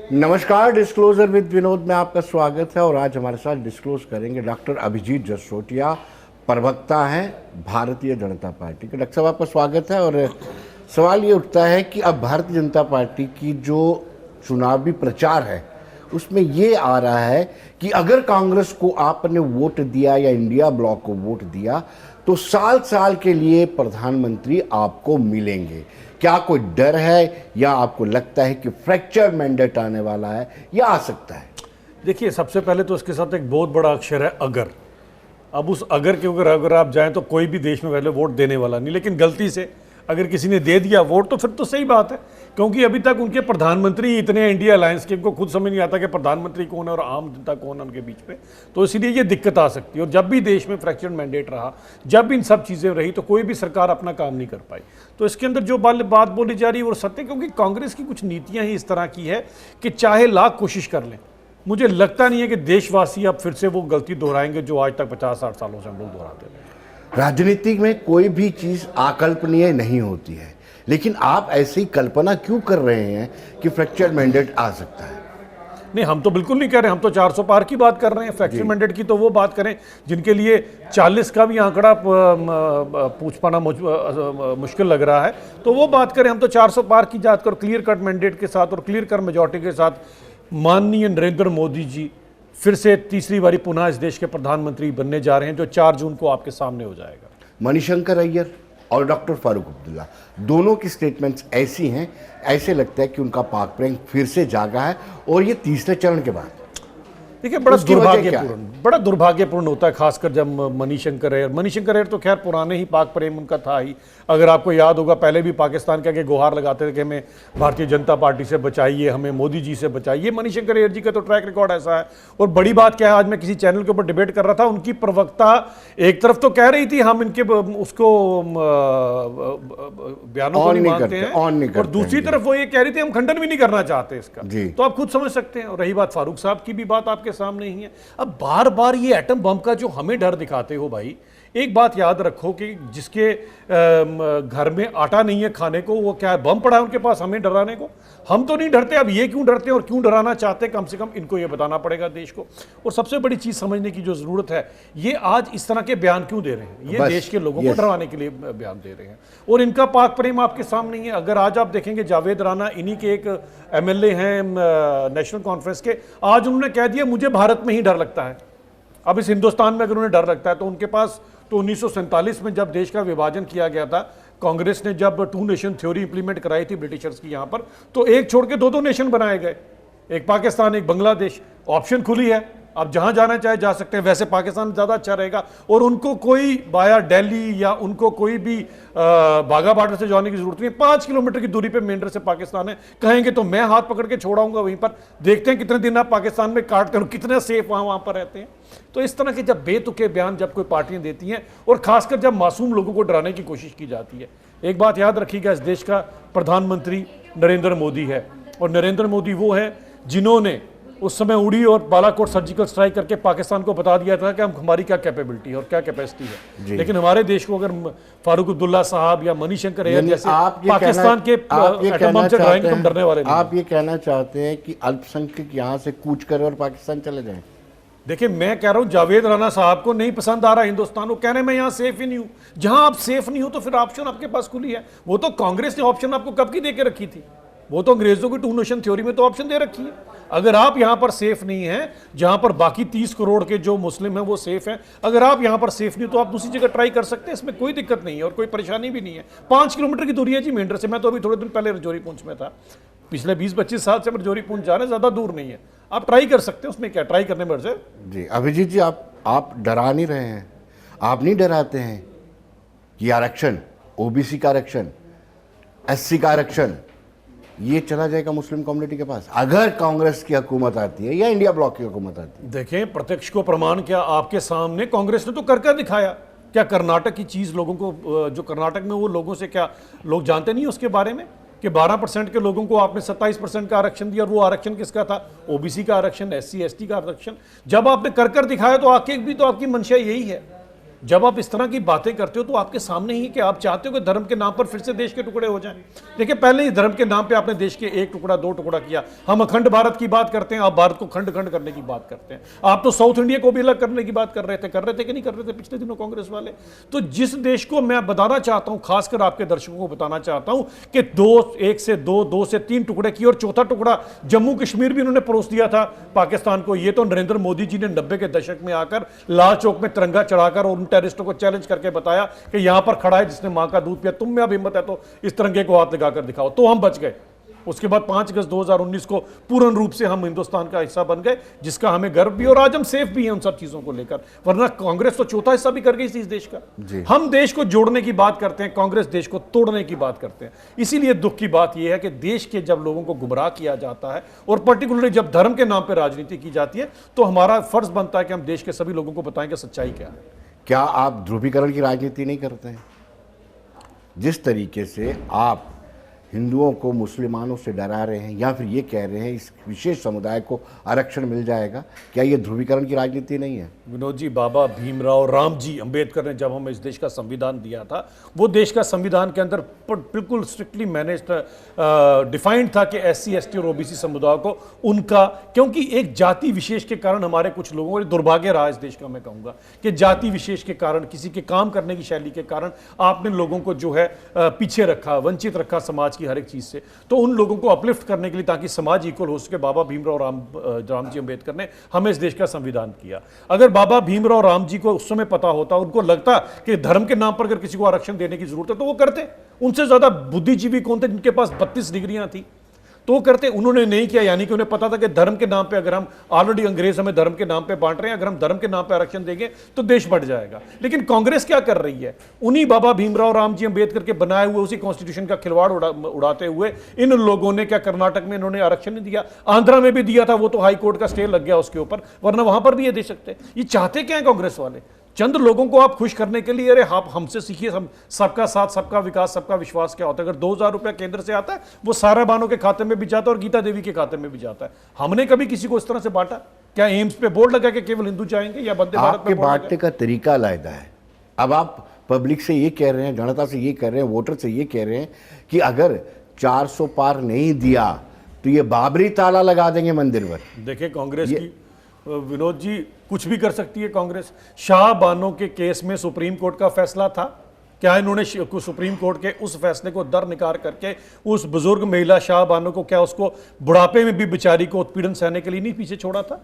नमस्कार, disclosure with Vinod में आपका स्वागत है। और आज हमारे साथ डिस्क्लोज करेंगे डॉक्टर अभिजीत जसरोटिया, प्रवक्ता हैं भारतीय जनता पार्टी के। डॉक्टर साहब, आपका स्वागत है। और सवाल ये उठता है कि अब भारतीय जनता पार्टी की जो चुनावी प्रचार है उसमें ये आ रहा है कि अगर कांग्रेस को आपने वोट दिया या इंडिया ब्लॉक को वोट दिया तो साल साल के लिए प्रधानमंत्री आपको मिलेंगे। क्या कोई डर है या आपको लगता है कि फ्रैक्चर मैंडेट आने वाला है या आ सकता है? देखिए, सबसे पहले तो इसके साथ एक बहुत बड़ा अक्षर है अगर। अब उस अगर के अगर आप जाएं तो कोई भी देश में पहले वोट देने वाला नहीं, लेकिन गलती से अगर किसी ने दे दिया वोट तो फिर तो सही बात है, क्योंकि अभी तक उनके प्रधानमंत्री इतने इंडिया अलायंस के, इनको खुद समझ नहीं आता कि प्रधानमंत्री कौन है और आम जनता कौन है उनके बीच में। तो इसीलिए ये दिक्कत आ सकती है। और जब भी देश में फ्रैक्चर मैंडेट रहा, जब भी इन सब चीज़ें रही, तो कोई भी सरकार अपना काम नहीं कर पाई। तो इसके अंदर जो बात बोली जा रही है वो सत्य, क्योंकि कांग्रेस की कुछ नीतियाँ ही इस तरह की है कि चाहे लाख कोशिश कर लें, मुझे लगता नहीं है कि देशवासी अब फिर से वो गलती दोहराएंगे जो आज तक 50-60 सालों से हम लोग दोहराते हैं। राजनीति में कोई भी चीज़ अकल्पनीय नहीं होती है, लेकिन आप ऐसी कल्पना क्यों कर रहे हैं कि फ्रैक्चर मैंडेट आ सकता है? नहीं, हम तो बिल्कुल नहीं कर रहे, हम तो 400 पार की बात कर रहे हैं। फ्रैक्चर मैंडेट की तो वो बात करें जिनके लिए 40 का भी आंकड़ा पूछ पाना मुश्किल लग रहा है, तो वो बात करें। हम तो 400 पार की बात कर, क्लियर कट मैंडेट के साथ और क्लियर कट मेजॉरिटी के साथ माननीय नरेंद्र मोदी जी फिर से तीसरी बारी पुनः इस देश के प्रधानमंत्री बनने जा रहे हैं, जो 4 जून को आपके सामने हो जाएगा। मणिशंकर अय्यर और डॉक्टर फारूक अब्दुल्ला दोनों की स्टेटमेंट्स ऐसी हैं, ऐसे लगता है कि उनका पाक प्रेम फिर से जागा है, और ये तीसरे चरण के बाद। देखिए, बड़ा दुर्भाग्यपूर्ण होता है, खासकर जब मणिशंकर अय्यर तो खैर पुराने ही पाक प्रेम उनका था ही। अगर आपको याद होगा, पहले भी पाकिस्तान के आगे गुहार लगाते थे कि हमें भारतीय जनता पार्टी से बचाइए, हमें मोदी जी से बचाइए। मणिशंकर अय्यर जी का तो ट्रैक रिकॉर्ड ऐसा है। और बड़ी बात क्या है, आज मैं किसी चैनल के ऊपर डिबेट कर रहा था, उनकी प्रवक्ता एक तरफ तो कह रही थी हम इनके उसको बयानों को नहीं मानते हैं, और दूसरी तरफ वो ये कह रही थी हम खंडन भी नहीं करना चाहते इसका। तो आप खुद समझ सकते हैं। और रही बात फारूक साहब की भी बात आपके सामने ही है। अब बार बार ये एटम बम का जो हमें डर दिखाते हो भाई, एक बात याद रखो कि जिसके घर में आटा नहीं है खाने को, वो क्या है, बम पड़ा है उनके पास हमें डराने को। हम तो नहीं डरते, अब ये क्यों डरते हैं और क्यों डराना चाहते हैं, कम से कम इनको ये बताना पड़ेगा देश को। और सबसे बड़ी चीज समझने की जो जरूरत है, ये आज इस तरह के बयान क्यों दे रहे हैं? ये देश के लोगों को डराने के लिए बयान दे रहे हैं, और इनका पाक प्रेम आपके सामने ही है। अगर आज आप देखेंगे, जावेद राना इन्हीं के एक MLA हैं नेशनल कॉन्फ्रेंस के, आज उन्होंने कह दिया मुझे भारत में ही डर लगता है। अब इस हिंदुस्तान में अगर उन्हें डर लगता है तो उनके पास तो 1947 में जब देश का विभाजन किया गया था, कांग्रेस ने जब 2 नेशन थ्योरी इंप्लीमेंट कराई थी ब्रिटिशर्स की यहाँ पर, तो एक छोड़ के 2 नेशन बनाए गए, एक पाकिस्तान एक बांग्लादेश। ऑप्शन खुली है, आप जहां जाना चाहे जा सकते हैं। वैसे पाकिस्तान ज़्यादा अच्छा रहेगा, और उनको कोई बाया दिल्ली या उनको कोई भी बाघा बॉर्डर से जाने की जरूरत नहीं। 5 किलोमीटर की दूरी पे मेंढर से पाकिस्तान है। कहेंगे तो मैं हाथ पकड़ के छोड़ाऊंगा वहीं पर। देखते हैं कितने दिन आप पाकिस्तान में काटते हो, कितने सेफ वहां पर रहते हैं। तो इस तरह के जब बेतुके बयान जब कोई पार्टियां देती हैं, और खासकर जब मासूम लोगों को डराने की कोशिश की जाती है, एक बात याद रखिएगा, इस देश का प्रधानमंत्री नरेंद्र मोदी है। और नरेंद्र मोदी वो है जिन्होंने उस समय उड़ी और बालाकोट सर्जिकल स्ट्राइक करके पाकिस्तान को बता दिया था कि हम हमारी क्या कैपेबिलिटी है और क्या कैपेसिटी है। लेकिन हमारे देश को अगर फारूक अब्दुल्ला साहब या मणिशंकर अय्यर जैसे पाकिस्तान के एटम बम से डराएंगे तो हम डरने वाले नहीं। आप ये कहना चाहते हैं कि अल्पसंख्यक यहाँ से कूच कर और पाकिस्तान चले जाएं? देखिए, मैं कह रहा हूँ जावेद राना साहब को नहीं पसंद आ रहा हिंदुस्तान, वो कह रहे हैं मैं यहाँ सेफ ही नहीं हूँ। जहां आप सेफ नहीं हो तो फिर ऑप्शन आपके पास खुली है। वो तो कांग्रेस ने ऑप्शन आपको कब की दे के रखी थी, वो तो अंग्रेजों की 2 नेशन थ्योरी में तो ऑप्शन दे रखी है। अगर आप यहां पर सेफ नहीं हैं, जहां पर बाकी 30 करोड़ के जो मुस्लिम हैं वो सेफ हैं, अगर आप यहां पर सेफ नहीं तो आप दूसरी जगह ट्राई कर सकते हैं। इसमें कोई दिक्कत नहीं है और कोई परेशानी भी नहीं है। 5 किलोमीटर की दूरी है जी मेंढर से। मैं तो अभी थोड़े दिन पहले रजौरी पुंछ में था, पिछले 20-25 साल से रजौरी पुंछ जा रहे हैं, ज्यादा दूर नहीं है। आप ट्राई कर सकते हैं, उसमें क्या ट्राई करने में जी। अभिजीत जी, आप डरा नहीं रहे हैं, आप नहीं डराते हैं कि आरक्षण, OBC का आरक्षण, SC का आरक्षण, ये चला जाएगा मुस्लिम कम्युनिटी के पास अगर कांग्रेस की हुकूमत आती है या इंडिया ब्लॉक की हुकूमत आती है? देखें, प्रत्यक्ष को प्रमाण क्या आपके सामने कांग्रेस ने तो कर दिखाया। क्या कर्नाटक की चीज लोगों को, जो कर्नाटक में वो लोगों से क्या लोग जानते नहीं उसके बारे में कि 12% के लोगों को आपने 27% का आरक्षण दिया, और वो आरक्षण किसका था? OBC का आरक्षण, SC ST का आरक्षण। जब आपने कर दिखाया तो आके भी तो आपकी मंशा यही है। जब आप इस तरह की बातें करते हो तो आपके सामने ही कि आप चाहते हो कि धर्म के नाम पर फिर से देश के टुकड़े हो जाएं। देखिए, पहले ही धर्म के नाम पे आपने देश के एक टुकड़ा, दो टुकड़ा किया। हम अखंड भारत की बात करते हैं, आप भारत को खंड खंड करने की बात करते हैं। आप तो साउथ इंडिया को भी अलग करने की बात कर रहे थे कि नहीं कर रहे थे पिछले दिनों कांग्रेस वाले? तो जिस देश को मैं बताना चाहता हूं, खासकर आपके दर्शकों को बताना चाहता हूं कि एक से दो से तीन टुकड़े किए, और चौथा टुकड़ा जम्मू कश्मीर भी उन्होंने परोस दिया था पाकिस्तान को। ये तो नरेंद्र मोदी जी ने 90 के दशक में आकर लाल चौक में तिरंगा चढ़ाकर और उन टेररिस्टों को चैलेंज करके बताया कि यहां पर खड़ा है जिसने मां का दूध पिया, तुम में अब हिम्मत है तो इस तिरंगे को हाथ लगाकर दिखाओ। तो हम बच गए। उसके बाद 5 अगस्त 2019 को पूर्ण रूप से हम हिंदुस्तान का हिस्सा बन गए, जिसका हमें गर्व भी, और आज हम सेफ भी हैं उन सब चीजों को लेकर। वरना कांग्रेस तो चौथा हिस्सा भी कर गई थी इस देश का। हम देश को जोड़ने की बात करते हैं, कांग्रेस देश को तोड़ने की बात करते हैं। इसीलिए दुख की बात यह है कि देश के जब लोगों को गुमराह किया जाता है, और पर्टिकुलरली जब धर्म के नाम पर राजनीति की जाती है, तो हमारा फर्ज बनता है कि हम देश के सभी लोगों को बताएं कि सच्चाई क्या है। क्या आप ध्रुवीकरण की राजनीति नहीं करते हैं? जिस तरीके से आप हिंदुओं को मुसलमानों से डरा रहे हैं, या फिर ये कह रहे हैं इस विशेष समुदाय को आरक्षण मिल जाएगा, क्या ये ध्रुवीकरण की राजनीति नहीं है? विनोद जी, बाबा भीमराव रामजी अंबेडकर ने जब हमें इस देश का संविधान दिया था, वो देश का संविधान के अंदर बिल्कुल स्ट्रिक्टली मैनेज डिफाइंड था कि SC ST और OBC समुदाय को उनका, क्योंकि एक जाति विशेष के कारण हमारे कुछ लोगों को दुर्भाग्य रहा इस देश का, मैं कहूँगा कि जाति विशेष के कारण, किसी के काम करने की शैली के कारण आपने लोगों को जो है पीछे रखा, वंचित रखा समाज की हर एक चीज से। तो उन लोगों को अपलिफ्ट करने के लिए, ताकि समाज इक्वल हो सके, बाबा भीमराव रामजी अंबेडकर ने हमें इस देश का संविधान किया। अगर बाबा भीमराव रामजी को उस समय पता होता, उनको लगता कि धर्म के नाम पर अगर किसी को आरक्षण देने की जरूरत है तो वो करते। उनसे ज्यादा बुद्धिजीवी कौन थे जिनके पास 32 डिग्रियां थी? तो वो करते। उन्होंने नहीं किया, यानी कि उन्हें पता था कि धर्म के नाम पे, अगर हम ऑलरेडी अंग्रेज हमें धर्म के नाम पे बांट रहे हैं, अगर हम धर्म के नाम पे आरक्षण देंगे तो देश बढ़ जाएगा। लेकिन कांग्रेस क्या कर रही है? उन्हीं बाबा भीमराव रामजी अंबेडकर के बनाए हुए उसी कॉन्स्टिट्यूशन का खिलवाड़ उड़ाते हुए इन लोगों ने क्या कर्नाटक में इन्होंने आरक्षण नहीं दिया, आंध्रा में भी दिया था, वो तो हाई कोर्ट का स्टे लग गया उसके ऊपर, वरना वहां पर भी ये दे सकते। ये चाहते क्या है कांग्रेस वाले? चंद लोगों को आप खुश करने के लिए, अरे आप हमसे सीखिए, हम सबका साथ, सबका विकास, सबका विश्वास क्या होता है। अगर 2000 रुपया केंद्र से आता है, वो सारा बानों के खाते में भी जाता है और गीता देवी के खाते में भी जाता है। हमने कभी किसी को इस तरह से बांटा? क्या एम्स पे बोर्ड लगा के केवल हिंदू जाएंगे, या वंदे भारत पे? बांटने का तरीका अलग है। अब आप पब्लिक से ये कह रहे हैं, जनता से ये कह रहे हैं, वोटर से ये कह रहे हैं कि अगर 400 पार नहीं दिया तो ये बाबरी ताला लगा देंगे मंदिर पर। देखिए, कांग्रेस की, विनोद जी, कुछ भी कर सकती है कांग्रेस। शाहबानो के केस में सुप्रीम कोर्ट का फैसला था, क्या इन्होंने सुप्रीम कोर्ट के उस फैसले को दरनिकार करके उस बुजुर्ग महिला शाहबानो को, क्या उसको बुढ़ापे में भी बेचारी को उत्पीड़न सहने के लिए नहीं पीछे छोड़ा था?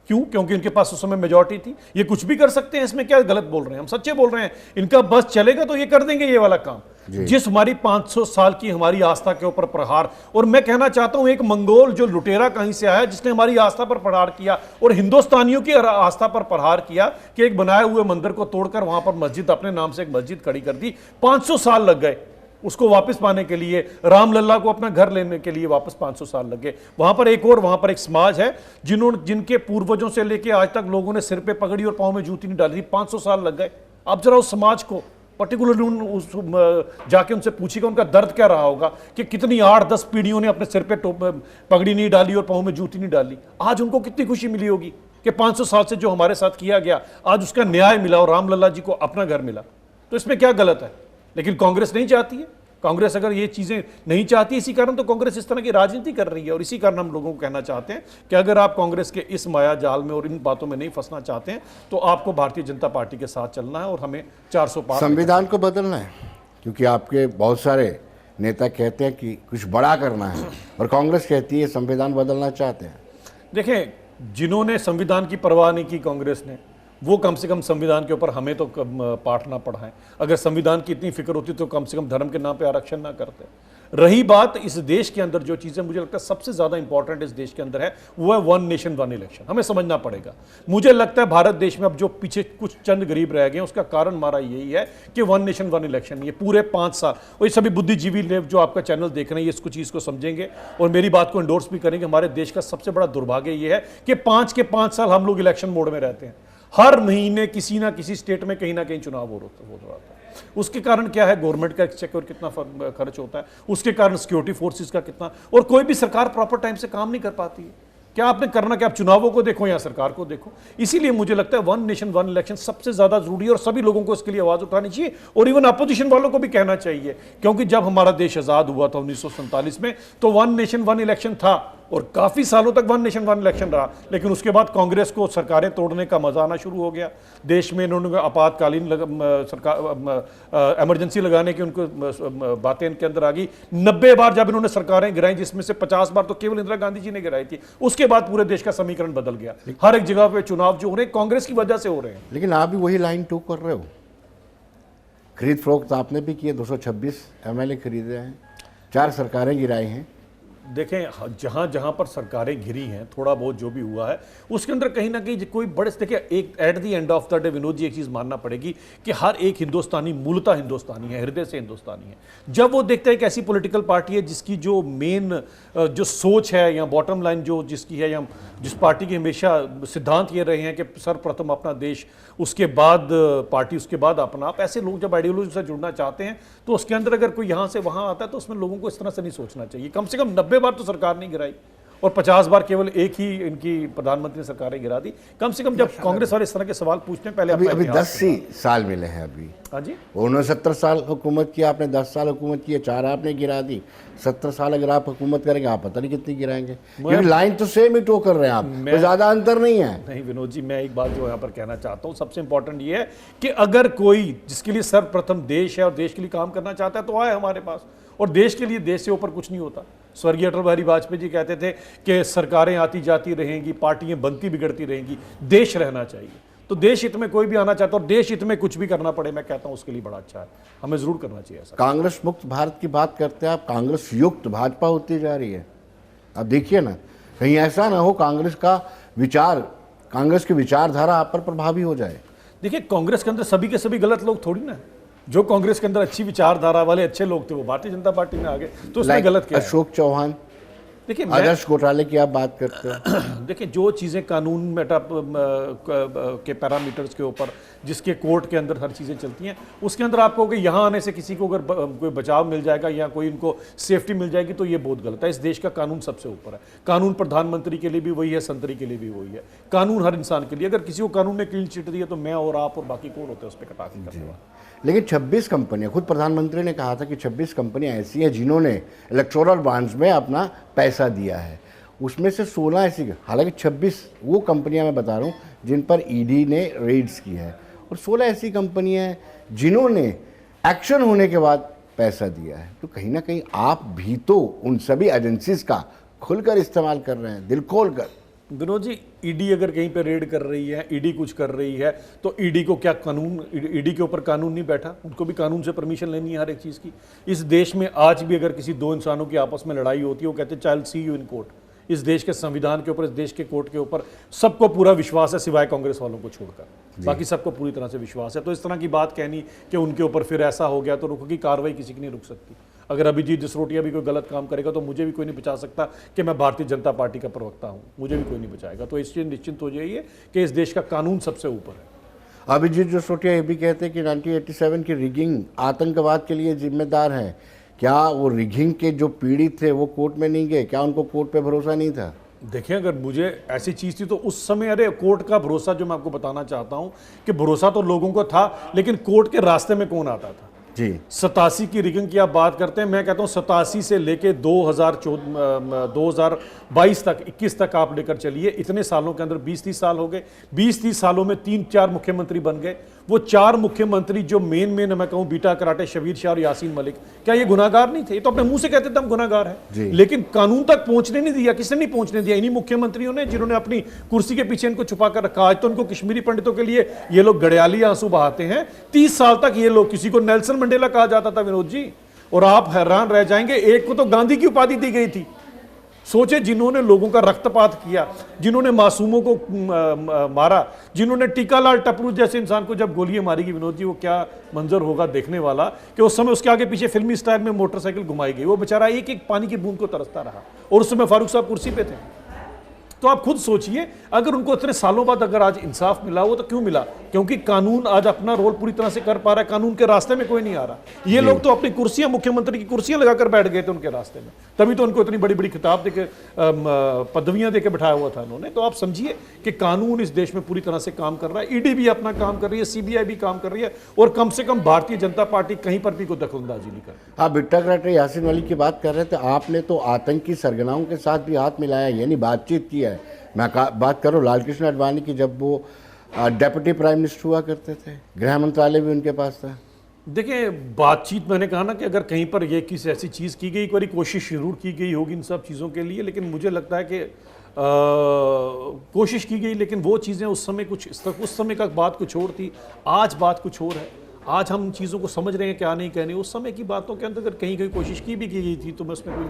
क्यों? क्योंकि उनके पास उस समय मेजॉरिटी थी। ये कुछ भी कर सकते हैं, इसमें क्या गलत बोल रहे हैं? हम सच्चे बोल रहे हैं। इनका बस चलेगा तो ये कर देंगे ये वाला काम। जिस हमारी 500 साल की हमारी आस्था के ऊपर प्रहार, और मैं कहना चाहता हूं एक मंगोल जो लुटेरा कहीं से आया जिसने हमारी आस्था पर प्रहार किया और हिंदुस्तानियों की आस्था पर प्रहार किया कि एक बनाए हुए मंदिर को तोड़कर वहां पर मस्जिद, अपने नाम से एक मस्जिद खड़ी कर दी। 500 साल लग गए उसको वापस पाने के लिए। रामलल्ला को अपना घर लेने के लिए वापस 500 साल लग गए। वहां पर एक समाज है जिनके पूर्वजों से लेके आज तक लोगों ने सिर पे पगड़ी और पांव में जूती नहीं डाली थी, 500 साल लग गए। अब जरा उस समाज को पर्टिकुलरली जाके उनसे पूछिएगा उनका दर्द क्या रहा होगा कि कितनी 8-10 पीढ़ियों ने अपने सिर पे पगड़ी नहीं डाली और पांव में जूती नहीं डाली। आज उनको कितनी खुशी मिली होगी कि 500 साल से जो हमारे साथ किया गया आज उसका न्याय मिला और रामलल्ला जी को अपना घर मिला। तो इसमें क्या गलत है? लेकिन कांग्रेस नहीं चाहती है। कांग्रेस अगर ये चीजें नहीं चाहती, इसी कारण तो कांग्रेस इस तरह की राजनीति कर रही है। और इसी कारण हम लोगों को कहना चाहते हैं कि अगर आप कांग्रेस के इस माया जाल में और इन बातों में नहीं फंसना चाहते हैं तो आपको भारतीय जनता पार्टी के साथ चलना है और हमें 400 पार संविधान को बदलना है। क्योंकि आपके बहुत सारे नेता कहते हैं कि कुछ बड़ा करना है और कांग्रेस कहती है संविधान बदलना चाहते हैं। देखें, जिन्होंने संविधान की परवाह नहीं की कांग्रेस ने, वो कम से कम संविधान के ऊपर हमें तो पाठ ना पढ़ाएं। अगर संविधान की इतनी फिक्र होती तो कम से कम धर्म के नाम पे आरक्षण ना करते। रही बात इस देश के अंदर जो चीज़ें मुझे लगता है सबसे ज़्यादा इंपॉर्टेंट इस देश के अंदर है, वो है 1 नेशन 1 इलेक्शन। हमें समझना पड़ेगा। मुझे लगता है भारत देश में अब जो पीछे कुछ चंद गरीब रह गए हैं उसका कारण हमारा यही है कि 1 नेशन 1 इलेक्शन, ये पूरे 5 साल, और ये सभी बुद्धिजीवी लोग जो आपका चैनल देख रहे हैं ये इसको चीज़ को समझेंगे और मेरी बात को इंडोर्स भी करेंगे। हमारे देश का सबसे बड़ा दुर्भाग्य ये है कि 5 के 5 साल हम लोग इलेक्शन मोड में रहते हैं। हर महीने किसी ना किसी स्टेट में कहीं ना कहीं चुनाव हो रहा था। उसके कारण क्या है, गवर्नमेंट का एक्सचेकर कितना खर्च होता है, उसके कारण सिक्योरिटी फोर्सेस का कितना, और कोई भी सरकार प्रॉपर टाइम से काम नहीं कर पाती है। क्या आपने करना, क्या आप चुनावों को देखो या सरकार को देखो। इसीलिए मुझे लगता है वन नेशन वन इलेक्शन सबसे ज्यादा जरूरी है और सभी लोगों को इसके लिए आवाज उठानी चाहिए और इवन अपोजिशन वालों को भी कहना चाहिए, क्योंकि जब हमारा देश आजाद हुआ था 1947 में तो वन नेशन वन इलेक्शन था और काफी सालों तक वन नेशन वन इलेक्शन रहा, लेकिन उसके बाद कांग्रेस को सरकारें तोड़ने का मजा आना शुरू हो गया। देश में इन्होंने आपातकालीन सरकार इमरजेंसी लगाने की उनको बातें इनके अंदर आ गई। 90 बार जब इन्होंने सरकारें गिराई, जिसमें से 50 बार तो केवल इंदिरा गांधी जी ने गिराई थी, उसके बाद पूरे देश का समीकरण बदल गया। हर एक जगह पे चुनाव जो हो रहे हैं कांग्रेस की वजह से हो रहे हैं। लेकिन आप भी वही लाइन टू कर रहे हो, खरीद फरोख्त आपने भी किए, 226 MLA खरीदे हैं, 4 सरकारें गिराई हैं। देखें जहां जहां पर सरकारें घिरी हैं, थोड़ा बहुत जो भी हुआ है उसके अंदर कहीं ना कहीं कोई बड़े, देखिए एक at the end of the day Vinod ji एक चीज मानना पड़ेगी कि हर एक हिंदुस्तानी मूलतः हिंदुस्तानी है, हृदय से हिंदुस्तानी है। जब वो देखता है कि ऐसी पॉलिटिकल पार्टी है जिसकी जो मेन जो सोच है या बॉटम लाइन जो जिसकी है, या जिस पार्टी के हमेशा सिद्धांत ये रहे हैं कि सर्वप्रथम अपना देश, उसके बाद पार्टी, उसके बाद अपना आप, ऐसे लोग जब आइडियोलॉजी से जुड़ना चाहते हैं तो उसके अंदर अगर कोई यहाँ से वहाँ आता है तो उसमें लोगों को इस तरह से नहीं सोचना चाहिए। कम से कम 90 बार तो सरकार नहीं गिराई और 50 बार केवल एक ही इनकी प्रधानमंत्री ने सरकारें गिरा दी। कम से कम जब कांग्रेस वाले इस तरह के सवाल पूछते हैं पहले अभी 10 साल मिले हैं अभी। हाँ जी, उन्होंने 70 साल हुकूमत किया, आपने 10 साल हुकूमत की, 4 आपने गिरा दी। 70 साल अगर आप हुकूमत करेंगे आप पता नहीं कितनी गिराएंगे, क्योंकि लाइन तो सेम ही टो कर रहे हैं आप, कोई ज्यादा अंतर नहीं है। नहीं विनोद जी, मैं एक बात जो यहाँ पर कहना चाहता हूँ, सबसे इंपॉर्टेंट ये है कि अगर कोई जिसके लिए सर्वप्रथम देश है और देश के लिए काम करना चाहता है तो आए हमारे पास, और देश के लिए देश से ऊपर कुछ नहीं होता। स्वर्गीय अटल बिहारी वाजपेयी जी कहते थे कि सरकारें आती जाती रहेंगी, पार्टियां बनती बिगड़ती रहेंगी, देश रहना चाहिए। तो देश हित में कोई भी आना चाहता है और देश हित में कुछ भी करना पड़े, मैं कहता हूं उसके लिए बड़ा अच्छा है, हमें जरूर करना चाहिए ऐसा। कांग्रेस मुक्त भारत की बात करते हैं आप, कांग्रेस युक्त भाजपा होती जा रही है। अब देखिए ना, कहीं ऐसा ना हो कांग्रेस का विचार, कांग्रेस की विचारधारा आप पर प्रभावी हो जाए। देखिए कांग्रेस के अंदर सभी के सभी गलत लोग थोड़ी ना, जो कांग्रेस के अंदर अच्छी विचारधारा वाले अच्छे लोग थे वो भारतीय जनता पार्टी में आ गए, तो उसमें गलत क्या है? अशोक चौहान, देखिए आदर्श घोटाले की आप बात करते हैं। देखिए जो चीज़ें कानून में के पैरामीटर्स के ऊपर, जिसके कोर्ट के अंदर हर चीज़ें चलती हैं, उसके अंदर आपको कि यहाँ आने से किसी को अगर कोई बचाव मिल जाएगा या कोई इनको सेफ्टी मिल जाएगी तो ये बहुत गलत है। इस देश का कानून सबसे ऊपर है। कानून प्रधानमंत्री के लिए भी वही है, संतरी के लिए भी वही है, कानून हर इंसान के लिए। अगर किसी को कानून ने क्लीन चिट दी है तो मैं और आप और बाकी कौन होते हैं उस पर कटाक्षी करने वाला। लेकिन 26 कंपनियां, खुद प्रधानमंत्री ने कहा था कि 26 कंपनियां ऐसी हैं जिन्होंने इलेक्टोरल बॉन्ड्स में अपना पैसा दिया है, उसमें से 16 ऐसी, हालांकि 26 वो कंपनियां मैं बता रहा हूँ जिन पर ईडी ने रेड्स की है, और 16 ऐसी कंपनियां हैं जिन्होंने एक्शन होने के बाद पैसा दिया है। तो कहीं ना कहीं आप भी तो उन सभी एजेंसीज का खुलकर इस्तेमाल कर रहे हैं, दिल खोल कर। विनोद जी, ईडी अगर कहीं पे रेड कर रही है, ईडी कुछ कर रही है, तो ईडी को क्या कानून, ईडी के ऊपर कानून नहीं बैठा? उनको भी कानून से परमिशन लेनी है हर एक चीज़ की। इस देश में आज भी अगर किसी दो इंसानों की आपस में लड़ाई होती है, वो कहते हैं child see you in court. इस देश के संविधान के ऊपर, इस देश के कोर्ट के ऊपर सबको पूरा विश्वास है, सिवाय कांग्रेस वालों को छोड़कर, बाकी सबको पूरी तरह से विश्वास है। तो इस तरह की बात कहनी कि उनके ऊपर फिर ऐसा हो गया तो रुकेगी कार्रवाई, किसी की नहीं रुक सकती। अगर अभिजीत जसरोटिया भी कोई गलत काम करेगा तो मुझे भी कोई नहीं बचा सकता कि मैं भारतीय जनता पार्टी का प्रवक्ता हूं, मुझे भी कोई नहीं बचाएगा। तो इससे निश्चिंत हो जाइए कि इस देश का कानून सबसे ऊपर है। अभिजीत जसरोटिया ये भी कहते हैं कि 1987 की रिगिंग आतंकवाद के लिए जिम्मेदार है। क्या वो रिगिंग के जो पीड़ित थे वो कोर्ट में नहीं गए? क्या उनको कोर्ट पे भरोसा नहीं था? देखिए, अगर मुझे ऐसी चीज़ थी तो उस समय, अरे कोर्ट का भरोसा, जो मैं आपको बताना चाहता हूं कि भरोसा तो लोगों को था, लेकिन कोर्ट के रास्ते में कौन आता था? जी, 87 की रिगिंग की आप बात करते हैं, मैं कहता हूं 87 से लेके 2022 तक, 21 तक आप लेकर चलिए, इतने सालों के अंदर 20-30 साल हो गए। 20-30 सालों में 3-4 मुख्यमंत्री बन गए। वो 4 मुख्यमंत्री जो मेन मैं कहूं बीटा कराटे, शबीर शाह और यासीन मलिक, क्या ये गुनाहगार नहीं थे? ये तो अपने मुंह से कहते थे हम गुनाहगार हैं, लेकिन कानून तक पहुंचने नहीं दिया। किसने नहीं पहुंचने दिया? इन्हीं मुख्यमंत्रियों ने, जिन्होंने अपनी कुर्सी के पीछे इनको छुपा कर रखा। आज तो उनको कश्मीरी पंडितों के लिए ये लोग गड़ियाली आंसू बहाते हैं। 30 साल तक ये लोग, किसी को नेल्सन मंडेला कहा जाता था विनोद जी, और आप हैरान रह जाएंगे, एक को तो गांधी की उपाधि दी गई थी। सोचे, जिन्होंने लोगों का रक्तपात किया, जिन्होंने मासूमों को मारा, जिन्होंने टीकालाल टपरू जैसे इंसान को जब गोलियां मारी गई विनोद जी, वो क्या मंजर होगा देखने वाला कि उस समय उसके आगे पीछे फिल्मी स्टाइल में मोटरसाइकिल घुमाई गई। वो बेचारा एक एक पानी की बूंद को तरसता रहा, और उस समय फारूक साहब कुर्सी पे थे। तो आप खुद सोचिए, अगर उनको इतने सालों बाद अगर आज इंसाफ मिला, वो तो क्यों मिला? क्योंकि कानून आज अपना रोल पूरी तरह से कर पा रहा है, कानून के रास्ते में कोई नहीं आ रहा। ये लोग तो अपनी कुर्सियां, मुख्यमंत्री की कुर्सियां लगाकर बैठ गए थे उनके रास्ते में, तभी तो उनको इतनी बड़ी बड़ी खिताब देके, पदवियां देके बैठाया हुआ था उन्होंने। तो आप समझिए कि कानून इस देश में पूरी तरह से काम कर रहा है, ईडी भी अपना काम कर रही है, सीबीआई भी काम कर रही है, और कम से कम भारतीय जनता पार्टी कहीं पर भी कोई दखलंदाजी नहीं कर रही। आप बिट्टाक्राटे यासीन वली की बात कर रहे थे, आपने तो आतंकी सरगनाओं के साथ भी हाथ मिलाया, यानी बातचीत की है। मैं बात करूँ लालकृष्ण आडवाणी की, जब वो डेप्यूटी प्राइम मिनिस्टर हुआ करते थे, गृह मंत्रालय भी उनके पास था। देखिए, बातचीत, मैंने कहा ना कि अगर कहीं पर ये किसी ऐसी चीज़ की गई, एक बार कोशिश जरूर की गई होगी इन सब चीज़ों के लिए, लेकिन मुझे लगता है कि कोशिश की गई, लेकिन वो चीज़ें उस समय उस समय का बात कुछ और थी, आज बात कुछ और है। आज हम चीज़ों को समझ रहे हैं क्या नहीं कहने, उस समय की बातों के अंदर अगर कहीं कहीं कोशिश की भी की गई थी तो मैं उसमें कोई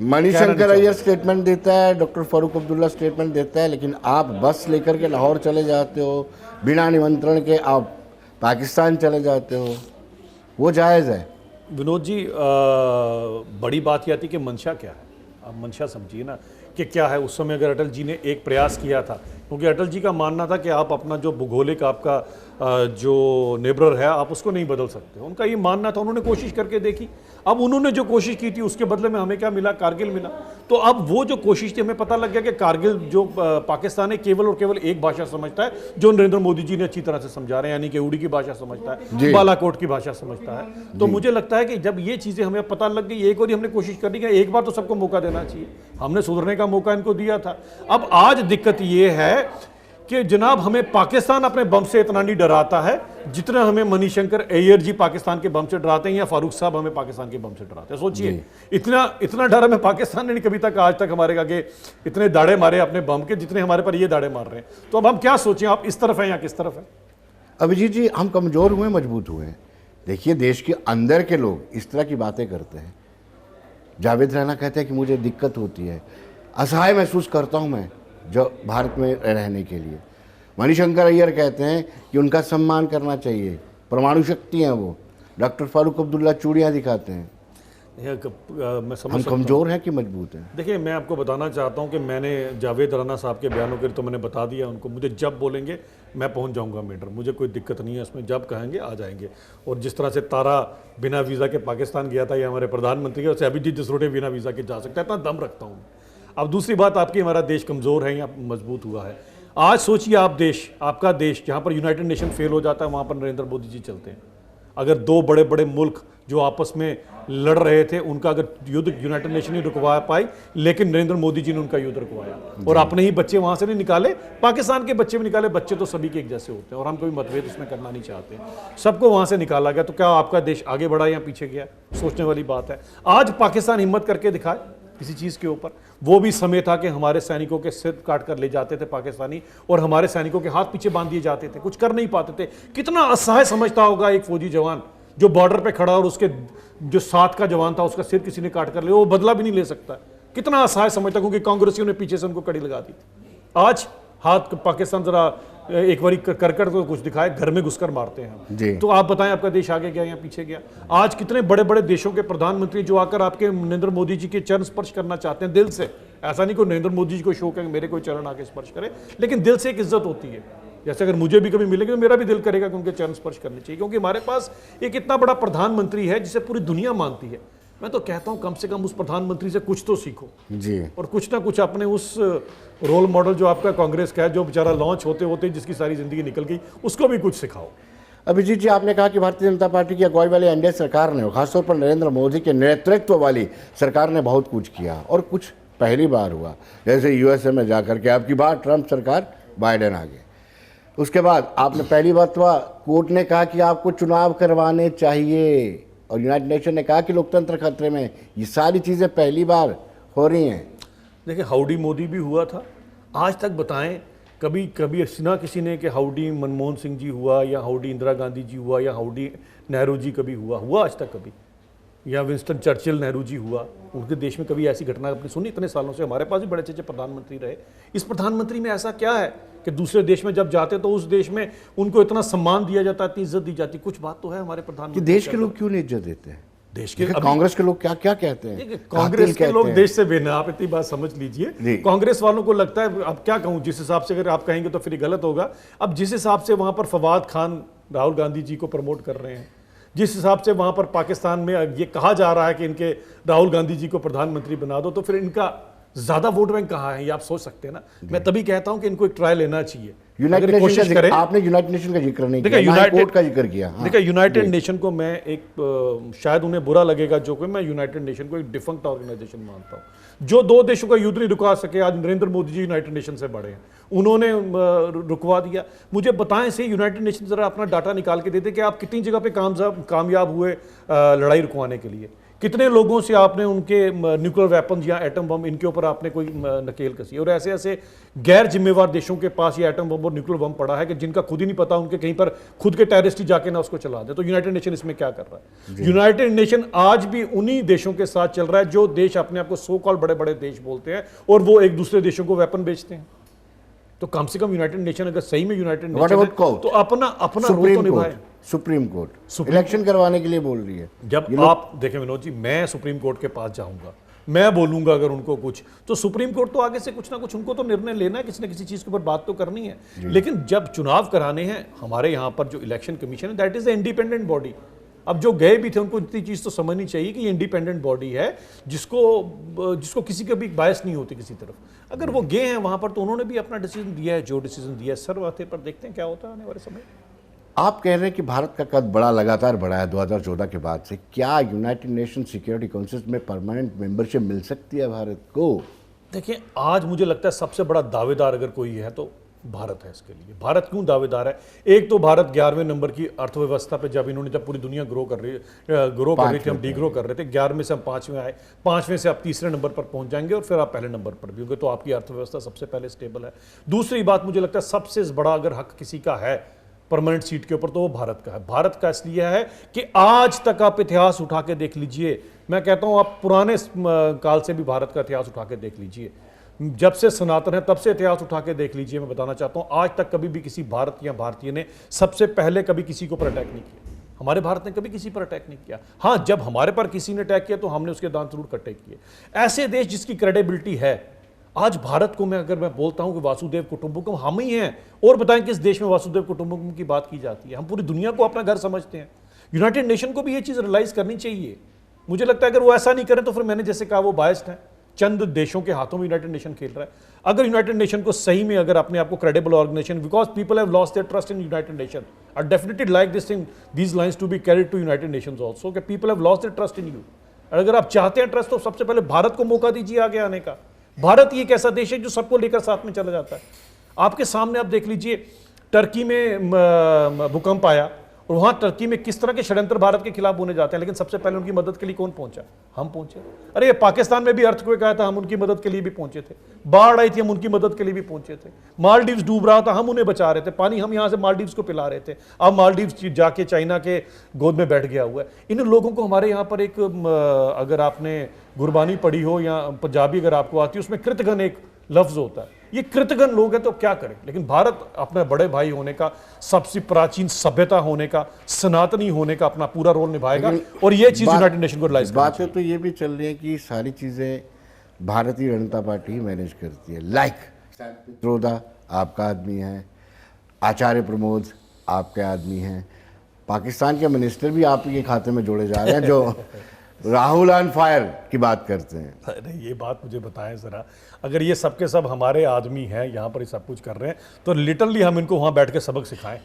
मणिशंकर अय्यर स्टेटमेंट देता है, डॉक्टर फारूक अब्दुल्ला स्टेटमेंट देता है, लेकिन आप बस लेकर के लाहौर चले जाते हो, बिना निमंत्रण के आप पाकिस्तान चले जाते हो, वो जायज़ है? विनोद जी, बड़ी बात यह आती कि मंशा क्या है। आप मंशा समझिए ना कि क्या है। उस समय अगर अटल जी ने एक प्रयास किया था, क्योंकि अटल जी का मानना था कि आप अपना जो भूगोलिक आपका जो नेबर है आप उसको नहीं बदल सकते, उनका ये मानना था। उन्होंने कोशिश करके देखी, अब उन्होंने जो कोशिश की थी उसके बदले में हमें क्या मिला? कारगिल मिला। तो अब वो जो कोशिश थी, हमें पता लग गया कि कारगिल जो पाकिस्तान है केवल और केवल एक भाषा समझता है, जो नरेंद्र मोदी जी ने अच्छी तरह से समझा रहे हैं, यानी कि उड़ी की भाषा समझता है, बालाकोट की भाषा समझता है। तो मुझे लगता है कि जब ये चीज़ें हमें पता लग गई, एक बार हमने कोशिश करनी है, एक बार तो सबको मौका देना चाहिए। हमने सुधरने का मौका इनको दिया था। अब आज दिक्कत ये है कि जनाब, हमें पाकिस्तान अपने बम से इतना नहीं डराता है जितना हमें मणिशंकर अय्यर जी पाकिस्तान के बम से डराते हैं, या फारूक साहब हमें पाकिस्तान के बम से डराते हैं। सोचिए, इतना डर हमें पाकिस्तान ने नहीं कभी तक आज तक हमारे आगे इतने दाड़े मारे अपने बम के, जितने हमारे पर ये दाड़े मार रहे हैं। तो अब हम क्या सोचें, आप इस तरफ हैं या किस तरफ हैं? अभिजीत जी, हम कमज़ोर हुए, मजबूत हुए हैं। देखिए, देश के अंदर के लोग इस तरह की बातें करते हैं। जावेद रैना कहते हैं कि मुझे दिक्कत होती है, असहाय महसूस करता हूँ मैं जो भारत में रहने के लिए। मणिशंकर अय्यर कहते हैं कि उनका सम्मान करना चाहिए, परमाणु शक्ति हैं वो। डॉक्टर फारूक अब्दुल्ला चूड़ियाँ दिखाते हैं। मैं समझ हम कमज़ोर हैं कि मजबूत हैं? देखिए, मैं आपको बताना चाहता हूँ कि मैंने जावेद राना साहब के बयानों के लिए तो मैंने बता दिया उनको, मुझे जब बोलेंगे मैं पहुँच जाऊँगा मेडर, मुझे कोई दिक्कत नहीं है इसमें, जब कहेंगे आ जाएंगे। और जिस तरह से तारा बिना वीज़ा के पाकिस्तान गया था, या हमारे प्रधानमंत्री के, उससे अभिजीत जसरोटिया बिना वीज़ा के जा सकता है, इतना दम रखता हूँ। अब दूसरी बात आपकी, हमारा देश कमज़ोर है या मजबूत हुआ है। आज सोचिए, आपका देश जहाँ पर यूनाइटेड नेशन फेल हो जाता है, वहाँ पर नरेंद्र मोदी जी चलते हैं। अगर दो बड़े बड़े मुल्क जो आपस में लड़ रहे थे, उनका अगर युद्ध यूनाइटेड नेशन नहीं रुकवा पाई, लेकिन नरेंद्र मोदी जी ने उनका युद्ध रुकवाया, और अपने ही बच्चे वहाँ से नहीं निकाले, पाकिस्तान के बच्चे भी निकाले। बच्चे तो सभी के एक जैसे होते हैं, और हम कोई मतभेद उसमें करना नहीं चाहते, सबको वहाँ से निकाला गया। तो क्या आपका देश आगे बढ़ा या पीछे गया? सोचने वाली बात है। आज पाकिस्तान हिम्मत करके दिखाए किसी चीज़ के ऊपर। वो भी समय था कि हमारे सैनिकों के सिर काट कर ले जाते थे पाकिस्तानी, और हमारे सैनिकों के हाथ पीछे बांध दिए जाते थे, कुछ कर नहीं पाते थे। कितना असहाय समझता होगा एक फौजी जवान जो बॉर्डर पे खड़ा और उसके जो साथ का जवान था उसका सिर किसी ने काट कर लिया, वो बदला भी नहीं ले सकता। कितना असहाय समझता, क्योंकि कांग्रेसियों ने पीछे से उनको कड़ी लगा दी। आज हाथ पाकिस्तान जरा एक बारी कर तो कुछ दिखाए, घर में घुसकर मारते हैं। तो आप बताएं, आपका देश आगे गया या पीछे गया? आज कितने बड़े बड़े देशों के प्रधानमंत्री जो आकर आपके नरेंद्र मोदी जी के चरण स्पर्श करना चाहते हैं दिल से। ऐसा नहीं कोई नरेंद्र मोदी जी को शौक है कि मेरे कोई चरण आके स्पर्श करे, लेकिन दिल से एक इज्जत होती है। जैसे अगर मुझे भी कभी मिलेंगे तो मेरा भी दिल करेगा कि उनके चरण स्पर्श करने चाहिए, क्योंकि हमारे पास एक इतना बड़ा प्रधानमंत्री है जिसे पूरी दुनिया मानती है। मैं तो कहता हूं कम से कम उस प्रधानमंत्री से कुछ तो सीखो जी, और कुछ ना कुछ अपने उस रोल मॉडल जो आपका कांग्रेस का है, जो बेचारा लॉन्च होते होते जिसकी सारी जिंदगी निकल गई, उसको भी कुछ सिखाओ। अभिजीत जी, आपने कहा कि भारतीय जनता पार्टी की अगुवाई वाली एनडीए सरकार ने, खासतौर पर नरेंद्र मोदी के नेतृत्व वाली सरकार ने बहुत कुछ किया, और कुछ पहली बार हुआ। जैसे यूएसए में जाकर के आपकी बार ट्रंप सरकार, बाइडेन आ गए। उसके बाद आपने पहली बात हुआ, कोर्ट ने कहा कि आपको चुनाव करवाने चाहिए, और यूनाइटेड नेशन ने कहा कि लोकतंत्र खतरे में। ये सारी चीज़ें पहली बार हो रही हैं। देखिए, हाउडी मोदी भी हुआ था। आज तक बताएं कभी ना किसी ने कि हाउडी मनमोहन सिंह जी हुआ, या हाउडी इंदिरा गांधी जी हुआ, या हाउडी नेहरू जी कभी हुआ आज तक कभी? या विंस्टन चर्चिल नेहरू जी हुआ? उनके देश में कभी ऐसी घटना आपने सुनी? इतने सालों से हमारे पास भी बड़े अच्छे प्रधानमंत्री रहे। इस प्रधानमंत्री में ऐसा क्या है कि दूसरे देश में जब जाते तो उस देश में उनको इतना सम्मान दिया जाता है, इतनी इज्जत दी जाती? कुछ बात तो है हमारे प्रधानमंत्री। देश के लोग क्यों नहीं इज्जत देते हैं? देश के कांग्रेस के लोग क्या क्या कहते हैं, कांग्रेस के लोग देश से बेना, आप इतनी बात समझ लीजिए। कांग्रेस वालों को लगता है, अब क्या कहूं, जिस हिसाब से अगर आप कहेंगे तो फिर गलत होगा, अब जिस हिसाब से वहां पर फवाद खान राहुल गांधी जी को प्रमोट कर रहे हैं, जिस हिसाब से वहां पर पाकिस्तान में ये कहा जा रहा है कि इनके राहुल गांधी जी को प्रधानमंत्री बना दो, तो फिर इनका ज्यादा वोट बैंक कहाँ है, ये आप सोच सकते हैं ना। मैं तभी कहता हूं कि इनको एक ट्रायल लेना चाहिए। यूनाइटेड नेशन का, आपने यूनाइटेड नेशन का जिक्र नहीं किया, यूनाइटेड का जिक्र किया। देखिए यूनाइटेड नेशन को मैं एक शायद उन्हें बुरा लगेगा जो कि मैं यूनाइटेड नेशन को एक डिफंक्ट ऑर्गेनाइजेशन मानता हूं। जो दो देशों का युद्ध नहीं रुका सके, आज नरेंद्र मोदी जी यूनाइटेड नेशन से बड़े हैं, उन्होंने रुकवा दिया। मुझे बताएं से यूनाइटेड नेशन जरा अपना डाटा निकाल के देते कि आप कितनी जगह पे कामयाब हुए लड़ाई रुकवाने के लिए, कितने लोगों से आपने उनके न्यूक्लियर वेपन या एटम बम इनके ऊपर आपने कोई नकेल कसी। और ऐसे ऐसे गैर जिम्मेवार देशों के पास ये एटम बम और न्यूक्लियर बम पड़ा है कि जिनका खुद ही नहीं पता, उनके कहीं पर खुद के टेररिस्ट ही जाके ना उसको चला दे। तो यूनाइटेड नेशन इसमें क्या कर रहा है? यूनाइटेड नेशन आज भी उन्हीं देशों के साथ चल रहा है जो देश अपने आप को सो कॉल्ड बड़े बड़े देश बोलते हैं और वो एक दूसरे देशों को वेपन बेचते हैं। तो कम से कम यूनाइटेड नेशन अगर सही में यूनाइटेड नेशन है, तो अपना रोल तो निभाए। सुप्रीम कोर्ट इलेक्शन करवाने के लिए बोल रही है। जब आप देखें विनोद जी, मैं सुप्रीम कोर्ट के पास जाऊंगा, मैं बोलूंगा अगर उनको कुछ, तो सुप्रीम कोर्ट तो आगे से कुछ ना कुछ उनको तो निर्णय लेना है, किसी न किसी चीज के ऊपर बात तो करनी है। लेकिन जब चुनाव कराने हैं, हमारे यहाँ पर जो इलेक्शन कमीशन है that is a independent body. अब जो गए भी थे उनको इतनी चीज तो समझनी चाहिए कि ये इंडिपेंडेंट बॉडी है जिसको किसी का भी बायस नहीं होती किसी तरफ। अगर वो गए हैं वहां पर तो उन्होंने भी अपना डिसीजन दिया है, जो डिसीजन दिया है सर्वहाते पर। देखते हैं क्या होता है आने वाले समय। आप कह रहे हैं कि भारत का कद बड़ा लगातार बढ़ा है 2014 के बाद से, क्या यूनाइटेड नेशन सिक्योरिटी काउंसिल में परमानेंट मेंबरशिप मिल सकती है भारत को? देखिए आज मुझे लगता है सबसे बड़ा दावेदार अगर कोई है तो भारत है इसके लिए। भारत क्यों दावेदार है? एक तो भारत 11वें नंबर की अर्थव्यवस्था पे, जब पूरी दुनिया ग्रो कर रही थी, हम डीग्रो कर रहे थे, 11वें से हम 5वें आए, 5वें से आप तीसरे नंबर पर पहुंच जाएंगे और फिर आप पहले नंबर पर भी होंगे, तो आपकी अर्थव्यवस्था सबसे पहले स्टेबल है। दूसरी बात मुझे लगता है सबसे बड़ा अगर हक किसी का है परमानेंट सीट के ऊपर तो वो भारत का है। भारत का इसलिए है कि आज तक आप इतिहास उठा के देख लीजिए, मैं कहता हूं आप पुराने काल से भी भारत का इतिहास उठा के देख लीजिए, जब से सनातन है तब से इतिहास उठा के देख लीजिए। मैं बताना चाहता हूं आज तक कभी भी किसी भारत या भारतीय ने सबसे पहले कभी किसी को पर अटैक नहीं किया। हमारे भारत ने कभी किसी पर अटैक नहीं किया। हाँ, जब हमारे पर किसी ने अटैक किया तो हमने उसके दांत जरूर कट्टे किए। ऐसे देश जिसकी क्रेडिबिलिटी है, आज भारत को मैं बोलता हूं कि वासुदेव कुटुंबकम हम ही हैं। और बताएं किस देश में वासुदेव कुटुंबकम की बात की जाती है? हम पूरी दुनिया को अपना घर समझते हैं। यूनाइटेड नेशन को भी ये चीज रियलाइज करनी चाहिए। मुझे लगता है अगर वो ऐसा नहीं करें तो फिर मैंने जैसे कहा वो बायस्ड है, चंद देशों के हाथों में यूनाइटेड नेशन खेल रहा है। अगर यूनाइटेड नेशन को सही में अगर अपने आप को credible organisation, because people have lost their trust in United Nation, I definitely like this thing, these lines to be carried to United Nations also, कि people have lost their trust in you. अगर आप चाहते हैं trust तो सबसे पहले भारत को मौका दीजिए आगे आने का। भारत ही एक ऐसा देश है जो सबको लेकर साथ में चला जाता है। आपके सामने आप देख लीजिए, टर्की में भूकंप आया और वहां टर्की में किस तरह के षड्यंत्र भारत के खिलाफ होने जाते हैं, लेकिन सबसे पहले उनकी मदद के लिए कौन पहुंचा? हम पहुंचे। अरे पाकिस्तान में भी अर्थक्वेक आया था, हम उनकी मदद के लिए भी पहुंचे थे। बाढ़ आई थी, हम उनकी मदद के लिए भी पहुंचे थे। मालदीव्स डूब रहा था, हम उन्हें बचा रहे थे, पानी हम यहां से मालदीव्स को पिला रहे थे। अब मालदीव्स जाके चाइना के गोद में बैठ गया हुआ है। इन लोगों को हमारे यहाँ पर एक, अगर आपने गुरबानी पढ़ी हो या पंजाबी अगर आपको आती है, उसमें कृतघ्न एक लफ्ज होता है। ये कृतघ्न लोग हैं तो क्या करें? लेकिन भारत अपने बड़े भाई होने का, सबसे प्राचीन सभ्यता होने का, सनातनी होने का अपना पूरा रोल निभाएगा। और ये चीज यूनाइटेड नेशन को रियलाइज करनी चाहिए। बातें तो ये भी चल रही है कि सारी चीजें भारतीय जनता पार्टी ही मैनेज करती है। लाइक पित्रोदा आपका आदमी है, आचार्य प्रमोद आपके आदमी हैं, पाकिस्तान के मिनिस्टर भी आप के खाते में जोड़े जा रहे हैं जो राहुल ऑन फायर की बात करते हैं। अरे ये बात मुझे बताएं जरा, अगर ये सब के सब हमारे आदमी हैं, यहाँ पर ये सब कुछ कर रहे हैं, तो लिटरली हम इनको वहाँ बैठ के सबक सिखाएं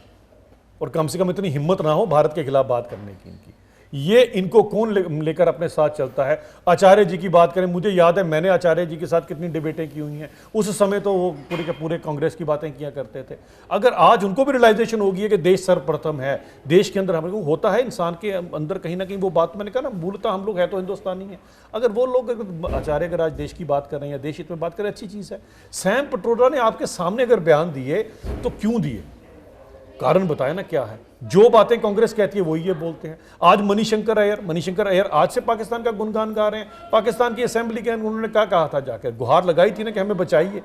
और कम से कम इतनी हिम्मत ना हो भारत के खिलाफ बात करने की इनकी। ये इनको कौन लेकर अपने साथ चलता है? आचार्य जी की बात करें, मुझे याद है मैंने आचार्य जी के साथ कितनी डिबेटें की हुई हैं। उस समय तो वो पूरे के पूरे कांग्रेस की बातें किया करते थे। अगर आज उनको भी रियलाइजेशन होगी है कि देश सर्वप्रथम है, देश के अंदर हमें होता है, इंसान के अंदर कहीं ना कहीं वो बात, मैंने कहा ना, मूलतः हम लोग है तो हिंदुस्तानी है। अगर वो लोग आचार्य अगर आज देश की बात कर रहे हैं या देश हित में बात कर रहे हैं, अच्छी चीज़ है। सैम पित्रोदा ने आपके सामने अगर बयान दिए तो क्यों दिए? कारण बताया ना क्या है। जो बातें कांग्रेस कहती है वही ये बोलते हैं। आज मणिशंकर अय्यर आज से पाकिस्तान का गुणगान गा रहे हैं। पाकिस्तान की असेंबली के उन्होंने क्या कहा था, जाकर गुहार लगाई थी ना कि हमें बचाइए।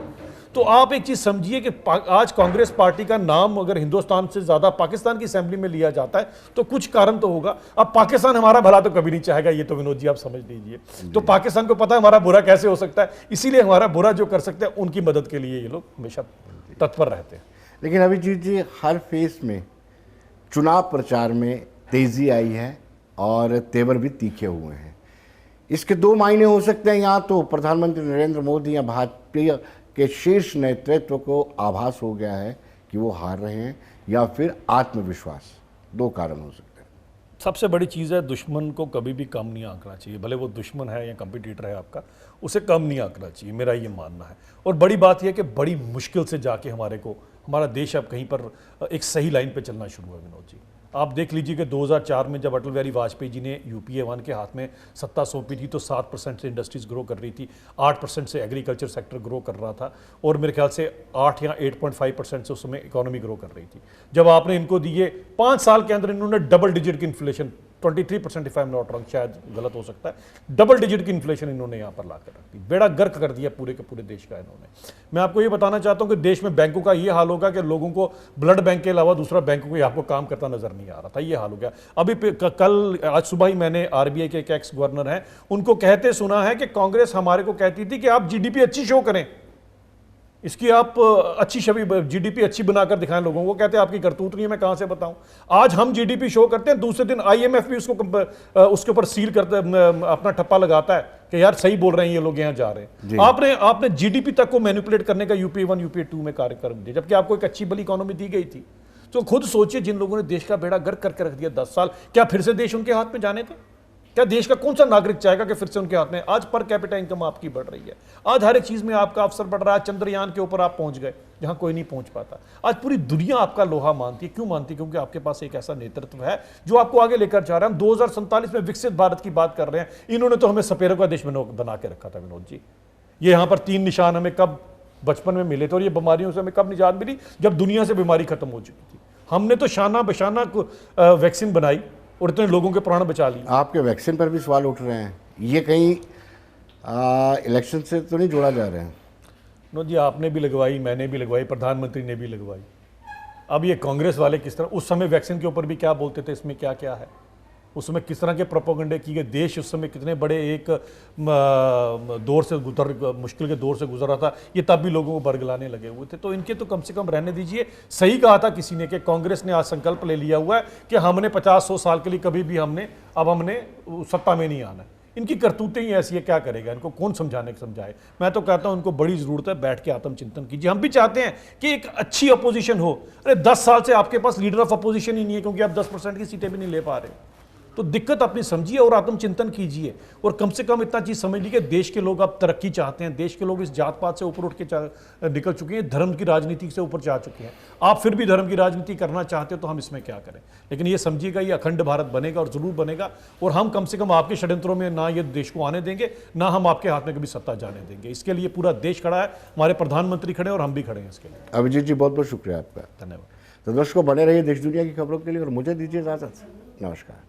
तो आप एक चीज समझिए कि आज कांग्रेस पार्टी का नाम अगर हिंदुस्तान से ज्यादा पाकिस्तान की असेंबली में लिया जाता है तो कुछ कारण तो होगा। अब पाकिस्तान हमारा भला तो कभी नहीं चाहेगा, ये तो विनोद जी आप समझ लीजिए। तो पाकिस्तान को पता है हमारा बुरा कैसे हो सकता है, इसीलिए हमारा बुरा जो कर सकते हैं उनकी मदद के लिए ये लोग हमेशा तत्पर रहते हैं। लेकिन अभिजीत जी, हर फेस में चुनाव प्रचार में तेजी आई है और तेवर भी तीखे हुए हैं। इसके दो मायने हो सकते हैं, यहाँ तो प्रधानमंत्री नरेंद्र मोदी या भाजपा के शीर्ष नेतृत्व को आभास हो गया है कि वो हार रहे हैं, या फिर आत्मविश्वास। दो कारण हो सकते हैं। सबसे बड़ी चीज़ है, दुश्मन को कभी भी कम नहीं आंकना चाहिए, भले वो दुश्मन है या कंपटीटर है आपका, उसे कम नहीं आंकना चाहिए, मेरा ये मानना है। और बड़ी बात यह है कि बड़ी मुश्किल से जाके हमारा देश अब कहीं पर एक सही लाइन पे चलना शुरू है विनोद जी। आप देख लीजिए कि 2004 में जब अटल बिहारी वाजपेयी जी ने यूपीए 1 के हाथ में सत्ता सौंपी थी तो 7% से इंडस्ट्रीज ग्रो कर रही थी, 8% से एग्रीकल्चर सेक्टर ग्रो कर रहा था, और मेरे ख्याल से 8 या 8.5% से उस समय इकोनॉमी ग्रो कर रही थी। जब आपने इनको दिए 5 साल के अंदर इन्होंने डबल डिजिट की inflation, 23% if I am not wrong, शायद गलत हो सकता है, डबल डिजिट की इन्फ्लेशन इन्होंने यहाँ पर लाकर रख दी, बेड़ा गर्क कर दिया पूरे के पूरे देश का इन्होंने। मैं आपको ये बताना चाहता हूँ कि देश में बैंकों का ये हाल होगा कि लोगों को ब्लड बैंक के अलावा दूसरा बैंकों को आपको काम करता नजर नहीं आ रहा था, ये हाल हो गया। अभी आज सुबह ही मैंने आरबीआई के एक एक्स गवर्नर हैं उनको कहते सुना है कि कांग्रेस हमारे को कहती थी कि आप जीडीपी अच्छी शो करें, इसकी आप अच्छी छवि, जीडीपी अच्छी बनाकर दिखाएं लोगों को, कहते हैं आपकी करतूत नहीं है, मैं कहां से बताऊं। आज हम जीडीपी शो करते हैं, दूसरे दिन आईएमएफ भी उसके ऊपर सील करते, अपना ठप्पा लगाता है कि यार सही बोल रहे हैं ये लोग, यहां जा रहे हैं। आपने जीडीपी तक को मैनिपुलेट करने का यूपीए 1 यूपीए 2 में कार्यक्रम दिया, जबकि आपको एक अच्छी बड़ी इकोनॉमी दी गई थी। तो खुद सोचिए, जिन लोगों ने देश का बेड़ा गर्क करके रख दिया 10 साल, क्या फिर से देश उनके हाथ में जाने थे? क्या देश का कौन सा नागरिक चाहेगा कि फिर से उनके हाथ में? आज पर कैपिटा इनकम आपकी बढ़ रही है, आज हर एक चीज में आपका अवसर बढ़ रहा है। चंद्रयान के ऊपर आप पहुंच गए जहां कोई नहीं पहुंच पाता। आज पूरी दुनिया आपका लोहा मानती है। क्यों मानती है? क्योंकि आपके पास एक ऐसा नेतृत्व है जो आपको आगे लेकर जा रहा है। हम 2047 में विकसित भारत की बात कर रहे हैं, इन्होंने तो हमें सपेरों का देश बना के रखा था विनोद जी। ये यहाँ पर 3 निशान हमें कब बचपन में मिले थे, और ये बीमारियों से हमें कब निजात मिली? जब दुनिया से बीमारी खत्म हो चुकी थी। हमने तो शाना बशाना वैक्सीन बनाई और इतने लोगों के प्राण बचा लिए। आपके वैक्सीन पर भी सवाल उठ रहे हैं, ये कहीं इलेक्शन से तो नहीं जोड़ा जा रहा है? नो जी, आपने भी लगवाई, मैंने भी लगवाई, प्रधानमंत्री ने भी लगवाई। अब ये कांग्रेस वाले किस तरह, उस समय वैक्सीन के ऊपर भी क्या बोलते थे, इसमें क्या क्या है, उस समय किस तरह के प्रोपेगेंडे किए गए, देश उस समय कितने बड़े एक दौर से मुश्किल के दौर से गुजर रहा था, ये तब भी लोगों को बरगलाने लगे हुए थे। तो इनके तो कम से कम रहने दीजिए। सही कहा था किसी ने कि कांग्रेस ने आज संकल्प ले लिया हुआ है कि हमने 50-100 साल के लिए कभी भी हमने सत्ता में नहीं आना है। इनकी करतूतें ही ऐसी है, क्या करेगा इनको, कौन समझाए। मैं तो कहता हूं इनको बड़ी जरूरत है, बैठ के आत्मचिंतन कीजिए। हम भी चाहते हैं कि एक अच्छी अपोजिशन हो। अरे 10 साल से आपके पास लीडर ऑफ अपोजिशन ही नहीं है, क्योंकि आप 10% की सीटें भी नहीं ले पा रहे। तो दिक्कत अपनी समझिए और आत्मचिंतन कीजिए, और कम से कम इतना चीज समझ लीजिए कि देश के लोग अब तरक्की चाहते हैं। देश के लोग इस जात पात से ऊपर उठ के निकल चुके हैं, धर्म की राजनीति से ऊपर जा चुके हैं। आप फिर भी धर्म की राजनीति करना चाहते हो तो हम इसमें क्या करें? लेकिन ये समझिएगा, ये अखंड भारत बनेगा और जरूर बनेगा, और हम कम से कम आपके षड्यंत्रों में ना ये देश को आने देंगे, ना हम आपके हाथ में कभी सत्ता जाने देंगे। इसके लिए पूरा देश खड़ा है, हमारे प्रधानमंत्री खड़े हैं और हम भी खड़े हैं इसके लिए। अभिजीत जी, बहुत बहुत शुक्रिया आपका, धन्यवाद। तो दर्शकों बने रहिए देश दुनिया की खबरों के लिए, और मुझे दीजिए इजाजत। नमस्कार।